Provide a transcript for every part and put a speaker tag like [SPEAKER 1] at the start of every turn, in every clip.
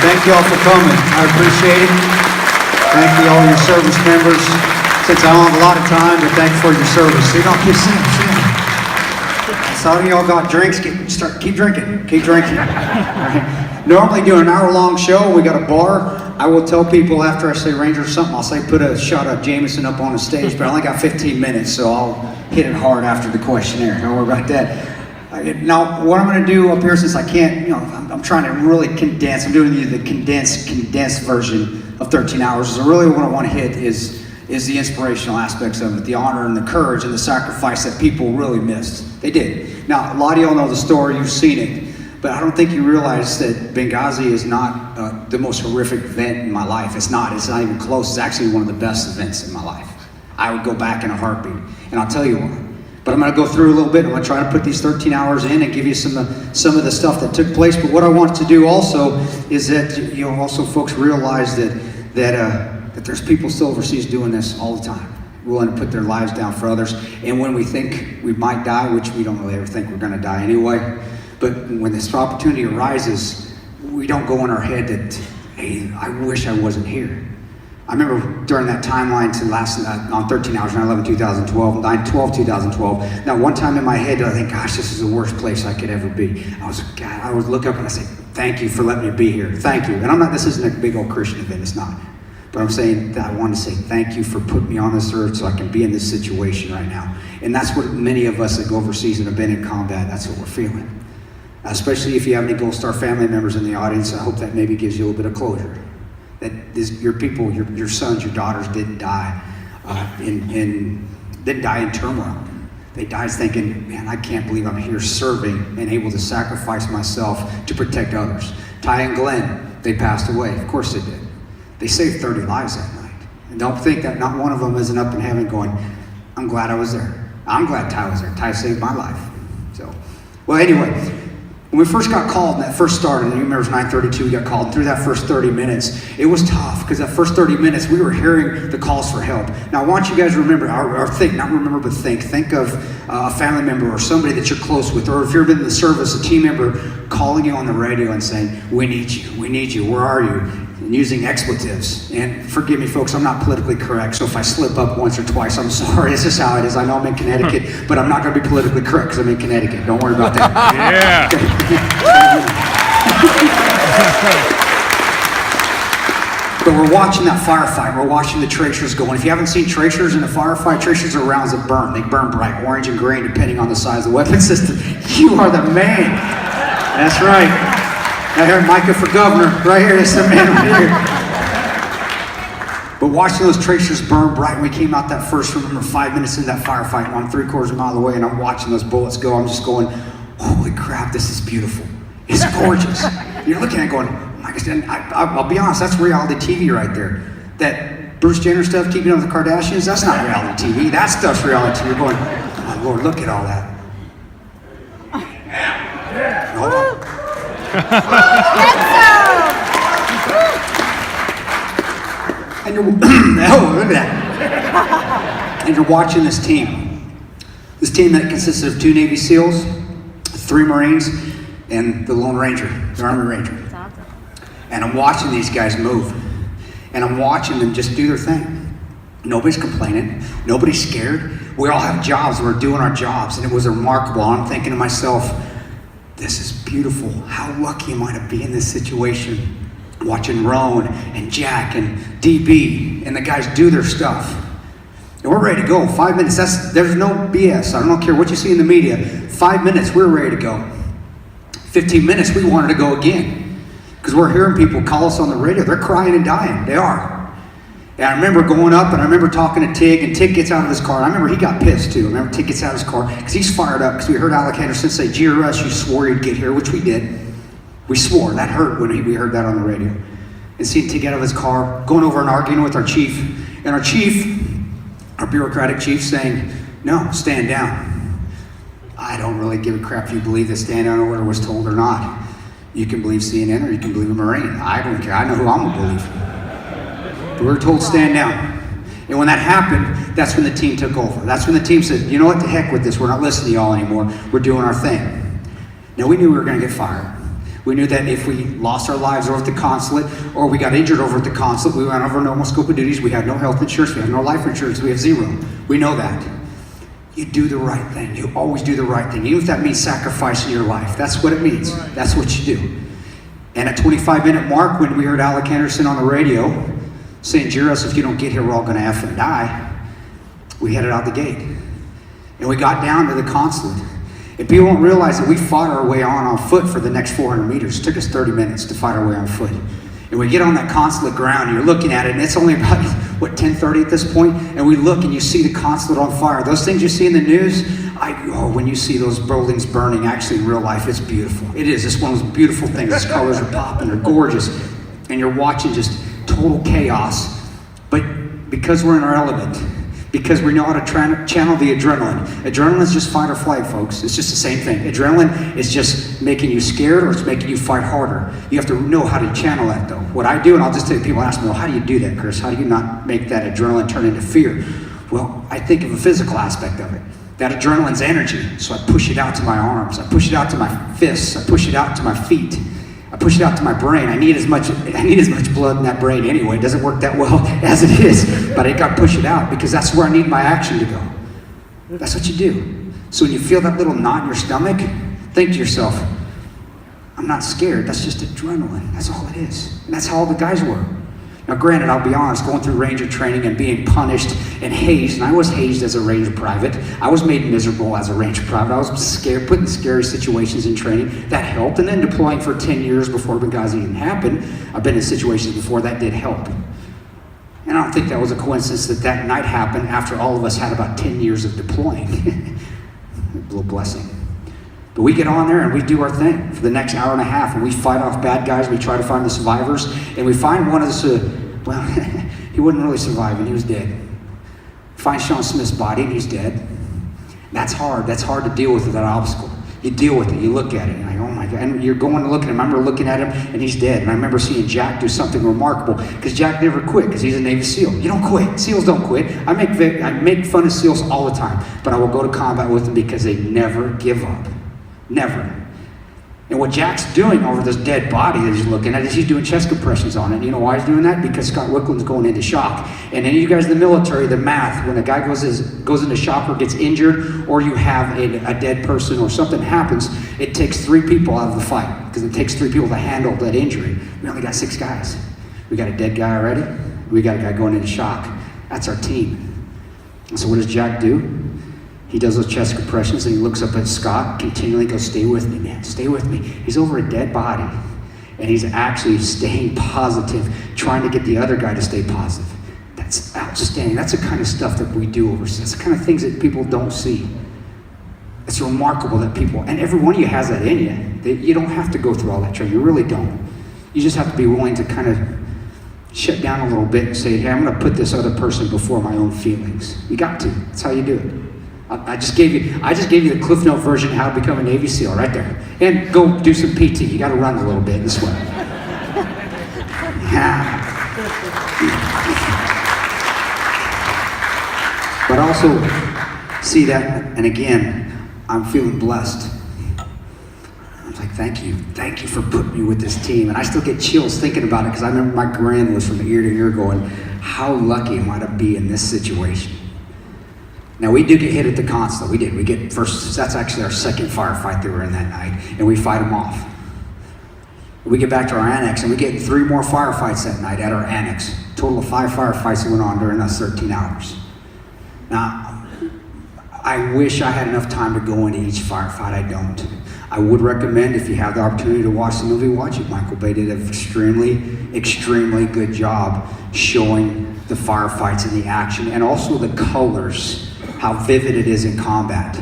[SPEAKER 1] Thank you all for coming. I appreciate it. Thank you all your service members. Since I don't have a lot of time, but thank you for your service. So you don't keep sitting. Some of y'all got drinks. Keep drinking. Keep drinking. Right. Normally do an hour-long show. We got a bar. I will tell people after I say Ranger or something, I'll say put a shot of Jameson up on the stage, but I only got 15 minutes, so I'll hit it hard after the questionnaire. Don't worry about that. Now, what I'm going to do up here, since I can't, I'm trying to really condense. I'm doing the condensed version of 13 hours. So really what I want to hit is the inspirational aspects of it, the honor and the courage and the sacrifice that people really missed. They did. Now, a lot of y'all know the story. You've seen it. But I don't think you realize that Benghazi is not the most horrific event in my life. It's not even close. It's actually one of the best events in my life. I would go back in a heartbeat, and I'll tell you why. But I'm going to go through a little bit. I'm going to try to put these 13 hours in and give you some of the stuff that took place. But what I want to do also is that also folks realize that there's people still overseas doing this all the time, willing to put their lives down for others. And when we think we might die, which we don't really ever think we're going to die anyway, but when this opportunity arises, we don't go in our head that, hey, I wish I wasn't here. I remember during that timeline on 13 hours, 9/11/2012, 9/12/2012. Now, one time in my head, I think, gosh, this is the worst place I could ever be. I would look up and I say, thank you for letting me be here. Thank you. And this isn't a big old Christian event, it's not. But I'm saying that I want to say thank you for putting me on this earth so I can be in this situation right now. And that's what many of us that go overseas and have been in combat, that's what we're feeling. Especially if you have any Gold Star family members in the audience, I hope that maybe gives you a little bit of closure. That your people, your sons, your daughters didn't die in turmoil. They died thinking, man, I can't believe I'm here serving and able to sacrifice myself to protect others. Ty and Glenn, they passed away. Of course they did. They saved 30 lives that night. And don't think that not one of them isn't up in heaven going, I'm glad I was there. I'm glad Ty was there. Ty saved my life. So, well, anyway. When we first got called, and that first started, and you remember it was 9:32, we got called. Through that first 30 minutes, it was tough, because that first 30 minutes, we were hearing the calls for help. Now, I want you guys to remember, or think, not remember, but think of a family member or somebody that you're close with, or if you've been in the service, a team member calling you on the radio and saying, we need you, where are you? And using expletives. And forgive me, folks, I'm not politically correct, so if I slip up once or twice, I'm sorry. It's just how it is. I know I'm in Connecticut, but I'm not going to be politically correct because I'm in Connecticut. Don't worry about that.
[SPEAKER 2] Yeah.
[SPEAKER 1] But we're watching that firefight. We're watching the tracers go. And if you haven't seen tracers in a firefight, tracers are rounds that burn. They burn bright, orange and green, depending on the size of the weapon system. You are the man. That's right. Right here, Micah for governor. Right here, that's the man right here. But watching those tracers burn bright, we came out that first, remember, 5 minutes into that firefight, I'm 3/4 mile away, and I'm watching those bullets go. I'm just going, holy crap, this is beautiful. It's gorgeous. You're looking at it going, oh my gosh, and I'll be honest, that's reality TV right there. That Bruce Jenner stuff, keeping up with the Kardashians, that's not reality TV. That stuff's reality TV. You're going, oh my Lord, look at all that. Hold on. And you're, oh, look at that. And you're watching this team that consisted of 2 Navy SEALs, 3 Marines, and the Lone Ranger, the Army Ranger. And I'm watching these guys move. And I'm watching them just do their thing. Nobody's complaining. Nobody's scared. We all have jobs. We're doing our jobs. And it was remarkable. I'm thinking to myself, this is beautiful. How lucky am I to be in this situation? Watching Roan and Jack and DB and the guys do their stuff. And we're ready to go. 5 minutes, there's no BS. I don't care what you see in the media. 5 minutes, we're ready to go. 15 minutes, we wanted to go again. Because we're hearing people call us on the radio. They're crying and dying. They are. And I remember going up and I remember talking to Tig, and Tig gets out of his car. I remember he got pissed too. I remember Tig gets out of his car because he's fired up because we heard Alec Henderson say, GRS, you swore you'd get here, which we did. We swore. That hurt when we heard that on the radio. And seeing Tig out of his car, going over and arguing with our chief. And our chief, our bureaucratic chief, saying, no, stand down. I don't really give a crap if you believe that stand down order was told or not. You can believe CNN or you can believe a Marine. I don't care. I know who I'm going to believe. But we were told stand down. And when that happened, that's when the team took over. That's when the team said, you know what, to heck with this. We're not listening to y'all anymore. We're doing our thing. Now, we knew we were going to get fired. We knew that if we lost our lives over at the consulate or we got injured over at the consulate, we went over normal scope of duties, we had no health insurance, we have no life insurance, we have zero. We know that. You do the right thing. You always do the right thing. Even if that means sacrificing your life. That's what it means. That's what you do. And at 25-minute mark, when we heard Alec Henderson on the radio saying, Jairus, if you don't get here, we're all going to effing die, we headed out the gate. And we got down to the consulate. And people don't realize that we fought our way on foot for the next 400 meters. It took us 30 minutes to fight our way on foot. And we get on that consulate ground, and you're looking at it, and it's only about, 10:30 at this point? And we look, and you see the consulate on fire. Those things you see in the news, when you see those buildings burning, actually in real life, it's beautiful. It is. It's one of those beautiful things. These colors are popping. They're gorgeous. And you're watching just total chaos. But because we're in our element, because we know how to channel the adrenaline. Adrenaline is just fight or flight, folks. It's just the same thing. Adrenaline is just making you scared or it's making you fight harder. You have to know how to channel that, though. What I do, and I'll just tell you, people ask me, well, how do you do that, Chris? How do you not make that adrenaline turn into fear? Well, I think of a physical aspect of it. That adrenaline's energy, so I push it out to my arms. I push it out to my fists. I push it out to my feet. I push it out to my brain. I need as much blood in that brain anyway. It doesn't work that well as it is, but I got to push it out because that's where I need my action to go. That's what you do. So when you feel that little knot in your stomach, think to yourself, I'm not scared. That's just adrenaline. That's all it is. And that's how all the guys were. Now granted, I'll be honest, going through Ranger training and being punished and hazed, and I was hazed as a Ranger private. I was made miserable as a Ranger private. I was scared, put in scary situations in training. That helped. And then deploying for 10 years before Benghazi even happened, I've been in situations before that did help. And I don't think that was a coincidence that that night happened after all of us had about 10 years of deploying. A little blessing. But we get on there and we do our thing for the next hour and a half, and we fight off bad guys. We try to find the survivors, and we find one of the, he wouldn't really survive, and he was dead. Find Sean Smith's body, and he's dead. That's hard. That's hard to deal with that obstacle. You deal with it. You look at it, and you're like, oh my God. And you're going to look at him. I remember looking at him, and he's dead. And I remember seeing Jack do something remarkable, because Jack never quit, because he's a Navy SEAL. You don't quit. SEALs don't quit. I make fun of SEALs all the time, but I will go to combat with them because they never give up. Never. And what Jack's doing over this dead body that he's looking at is he's doing chest compressions on it. You know why he's doing that? Because Scott Wickland's going into shock. And any of you guys in the military, the math, when a guy goes into shock or gets injured, or you have a dead person or something happens, it takes 3 people out of the fight, because it takes 3 people to handle that injury. We only got 6 guys. We got a dead guy already. We got a guy going into shock. That's our team. And so what does Jack do? He does those chest compressions, and he looks up at Scott, continually goes, stay with me, man, stay with me. He's over a dead body, and he's actually staying positive, trying to get the other guy to stay positive. That's outstanding. That's the kind of stuff that we do overseas. That's the kind of things that people don't see. It's remarkable that people, and every one of you has that in you. You don't have to go through all that training. You really don't. You just have to be willing to kind of shut down a little bit and say, hey, I'm going to put this other person before my own feelings. You got to. That's how you do it. I just gave you the Cliff Note version of how to become a Navy SEAL right there. And go do some PT. You got to run a little bit this way. But also see that, and again, I'm feeling blessed. I was like, thank you for putting me with this team. And I still get chills thinking about it, because I remember my grin was from ear to ear going, how lucky am I to be in this situation? Now, we do get hit at the consulate. We did. We get first, that's actually our second firefight that we're in that night, and we fight them off. We get back to our annex, and we get 3 more firefights that night at our annex. Total of 5 firefights that went on during those 13 hours. Now, I wish I had enough time to go into each firefight. I don't. I would recommend, if you have the opportunity to watch the movie, watch it. Michael Bay did an extremely good job showing the firefights and the action, and also the colors, how vivid it is in combat.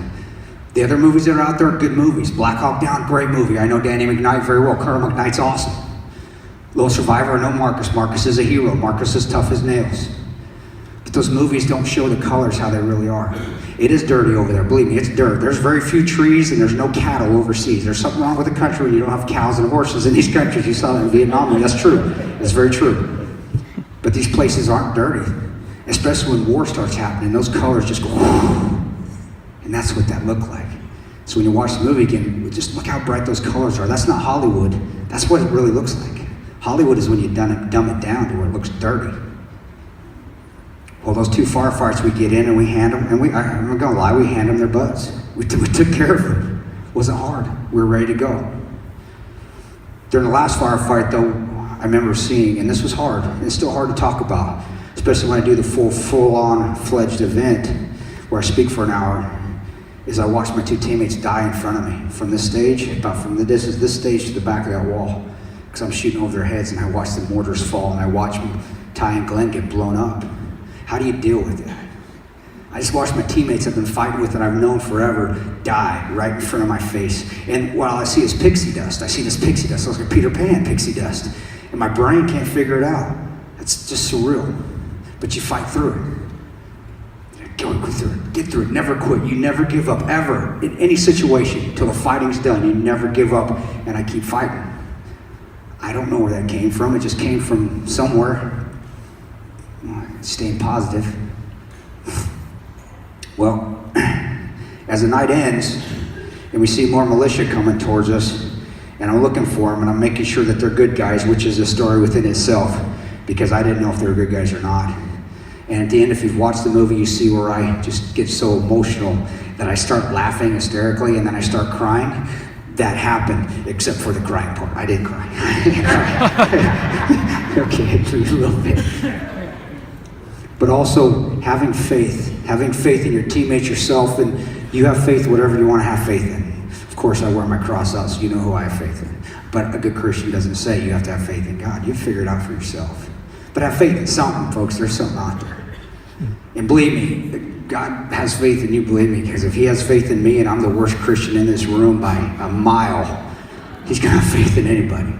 [SPEAKER 1] The other movies that are out there are good movies. Black Hawk Down, great movie. I know Danny McKnight very well. Colonel McKnight's awesome. Lone Survivor, I know Marcus. Marcus is a hero. Marcus is tough as nails. But those movies don't show the colors how they really are. It is dirty over there. Believe me, it's dirt. There's very few trees, and there's no cattle overseas. There's something wrong with the country when you don't have cows and horses in these countries. You saw that in Vietnam. That's true. It's very true. But these places aren't dirty. Especially when war starts happening, those colors just go, and that's what that looked like. So when you watch the movie again, just look how bright those colors are. That's not Hollywood. That's what it really looks like. Hollywood is when you dumb it down to where it looks dirty. Well, those 2 firefights, we get in and we hand them, and I'm not gonna lie, we hand them their butts. We took care of them. It wasn't hard. We were ready to go. During the last firefight, though, I remember seeing, and this was hard, and it's still hard to talk about, especially when I do the full-on fledged event where I speak for an hour, is I watched my 2 teammates die in front of me from this stage, about from the distance, this stage to the back of that wall, because I'm shooting over their heads, and I watched the mortars fall, and I watched Ty and Glenn get blown up. How do you deal with that? I just watched my teammates I've been fighting with and I've known forever die right in front of my face. And what I see is pixie dust. I see this pixie dust. It looks like Peter Pan pixie dust. And my brain can't figure it out. It's just surreal. But you fight through it. Go through it. Get through it. Never quit. You never give up, ever. In any situation, till the fighting's done, you never give up. And I keep fighting. I don't know where that came from. It just came from somewhere. Staying positive. Well, as the night ends and we see more militia coming towards us, and I'm looking for them and I'm making sure that they're good guys, which is a story within itself, because I didn't know if they were good guys or not. And at the end, if you've watched the movie, you see where I just get so emotional that I start laughing hysterically and then I start crying. That happened, except for the crying part. I didn't cry. Okay, a little bit. But also having faith in your teammates, yourself, and you have faith whatever you want to have faith in. Of course, I wear my cross out, so you know who I have faith in. But a good Christian doesn't say you have to have faith in God. You figure it out for yourself. But have faith in something, folks. There's something out there. And believe me, God has faith in you, believe me, because if he has faith in me and I'm the worst Christian in this room by a mile, he's going to have faith in anybody.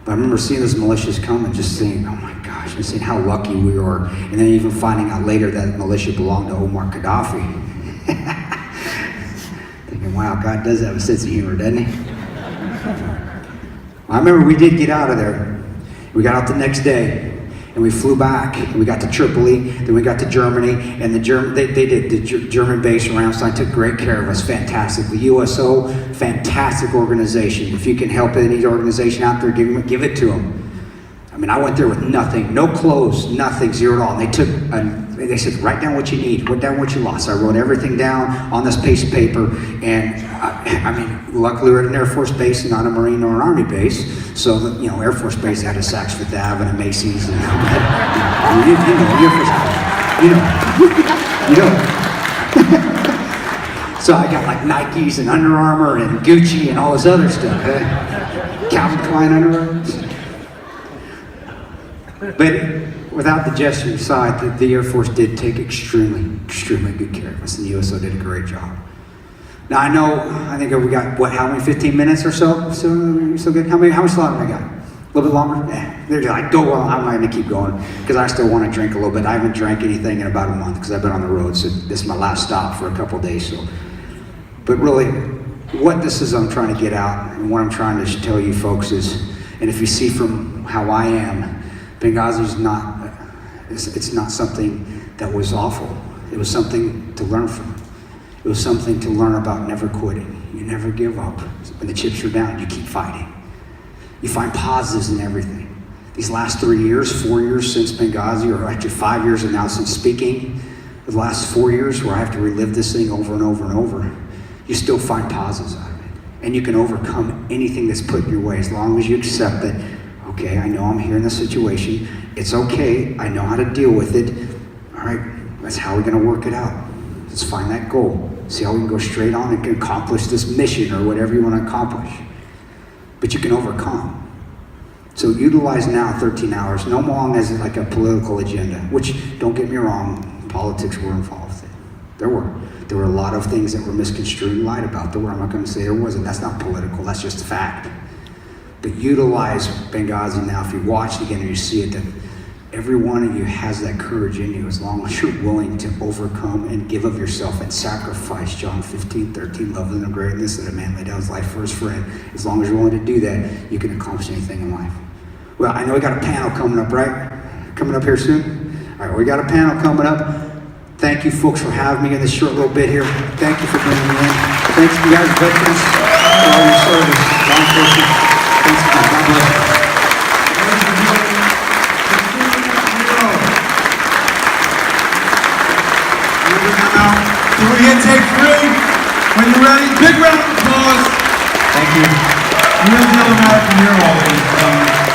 [SPEAKER 1] But I remember seeing those militias come and just saying, oh my gosh, and seeing how lucky we were. And then even finding out later that militia belonged to Omar Gaddafi. Thinking, wow, God does have a sense of humor, doesn't he? I remember we did get out of there. We got out the next day. And we flew back, and we got to Tripoli, then we got to Germany, and the German base in Ramstein took great care of us, fantastic. The USO, fantastic organization. If you can help any organization out there, give it to them. I mean, I went there with nothing, no clothes, nothing, zero at all. And they said, write down what you need, write down what you lost. I wrote everything down on this piece of paper, and I mean, luckily we're at an Air Force base and not a Marine or an Army base. So, you know, Air Force base had a Saks Fifth Ave and a Macy's, and you know. So I got like Nikes and Under Armour and Gucci and all this other stuff. Calvin Klein Under Armour. But without the gesture aside, the Air Force did take extremely, extremely good care of us, and the USO did a great job. Now I think we got, how many, 15 minutes or so? So good? How much longer have I got? A little bit longer? Yeah. They're like, go on, I'm not gonna keep going, because I still want to drink a little bit. I haven't drank anything in about a month, because I've been on the road, so this is my last stop for a couple of days. So, but really, what this is I'm trying to get out, and what I'm trying to tell you folks is, and if you see from how I am, Benghazi is not, it's not something that was awful. It was something to learn from. It was something to learn about never quitting. You never give up. When the chips are down, you keep fighting. You find positives in everything. These last 3 years, 4 years since Benghazi, or actually 5 years and now since speaking, the last 4 years where I have to relive this thing over and over and over, you still find positives out of it. And you can overcome anything that's put in your way as long as you accept that, okay, I know I'm here in this situation. It's okay. I know how to deal with it. All right, that's how we're going to work it out. Let's find that goal. See how we can go straight on and can accomplish this mission or whatever you want to accomplish. But you can overcome. So utilize now 13 hours, no long as like a political agenda, which, don't get me wrong, politics were involved. There were a lot of things that were misconstrued and lied about. I'm not going to say there wasn't. That's not political. That's just a fact. But utilize Benghazi now. If you watch it again and you see it, that every one of you has that courage in you as long as you're willing to overcome and give of yourself and sacrifice. John 15:13, love is the greatness that a man laid down his life for his friend. As long as you're willing to do that, you can accomplish anything in life. Well, I know we got a panel coming up, right? Coming up here soon? All right, we got a panel coming up. Thank you folks for having me in this short little bit here. Thank you for bringing me in. Thanks to you guys, veterans, for all your service. Law enforcement. Thanks again. God bless you.
[SPEAKER 2] So we're here, take 3. When you're ready, big round of applause.
[SPEAKER 1] Thank you.
[SPEAKER 2] Real deal American hero.